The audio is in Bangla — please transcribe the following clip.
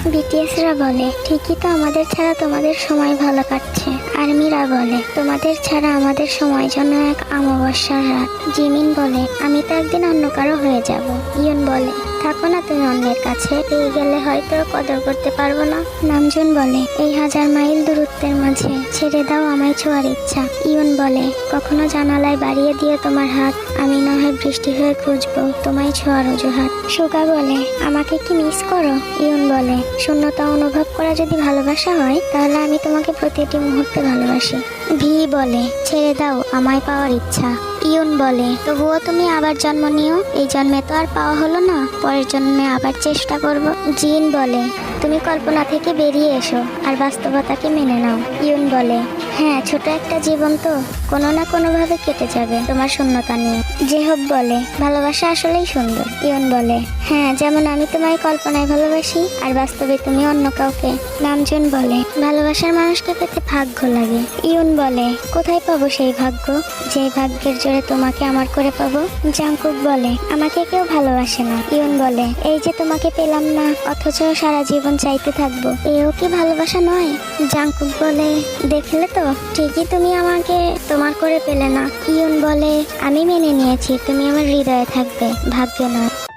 বিটিএসরা বলে, ঠিকই তো, আমাদের ছাড়া তোমাদের সময় ভালো কাটছে। আর্মিরা বলে, তোমাদের ছাড়া আমাদের সময় যেন এক অমাবস্যার রাত। জিমিন বলে, আমি তো একদিন অন্য কারো হয়ে যাব। ইয়ন বলে, থাকো না তুমি অন্যের কাছে, পেয়ে গেলে হয়তো কদর করতে পারবো না। নামজুন বলে, এই 1000 মাইল দূরত্বের মাঝে ছেড়ে দাও আমায় ছোঁয়ার ইচ্ছা। ইয়ন বলে, কখনো জানালায় বাড়িয়ে দিয়ে তোমার হাত, আমি না হয় বৃষ্টি হয়ে খুঁজবো তোমায় ছোঁয়ার অজুহাত। সুগা বলে, আমাকে কি মিস করো? ইয়ন বলে, শূন্যতা অনুভব করা যদি ভালোবাসা হয়, তাহলে আমি তোমাকে প্রতিটি মুহূর্তে ভালোবাসি। ভি বলে, ছেড়ে দাও আমায় পাওয়ার ইচ্ছা। ইয়ন বলে, তবুও তুমি আবার জন্ম নিও, এই জন্মে তো আর পাওয়া হলো না, পরের জন্মে আবার চেষ্টা করব। জিন বলে, তুমি কল্পনা থেকে বেরিয়ে এসো আর বাস্তবতাকে মেনে নাও। ইয়ন বলে, হ্যাঁ, ছোট একটা জীবন তো, কোনো না কোনোভাবে কেটে যাবে তোমার শূন্যতা নিয়ে। জেহব বলে, ভালোবাসা আসলেই সুন্দর। ইয়ন বলে, হ্যাঁ, যেমন আমি তোমায় কল্পনায় ভালোবাসি আর বাস্তবে তুমি অন্য কাউকে। নামজুন বলে, ভালোবাসার মানুষকে পেতে ভাগ্য লাগে। ইয়ন বলে, কোথায় পাবো সেই ভাগ্য, যে ভাগ্যের জোরে তোমাকে আমার করে পাবো? জাংকুক বলে, আমাকে কেউ ভালোবাসে না। ইয়ন বলে, এই যে তোমাকে পেলাম না, অথচ সারা জীবন চাইতে থাকবো, এও কি ভালোবাসা নয়? জাংকুক বলে, দেখলে তো, ঠিকই তুমি আমাকে তোমার করে পেলে না। ইয়ন বলে, আমি মেনে নিয়েছি তুমি আমার হৃদয়ে থাকবে, ভাগ্যে নয়।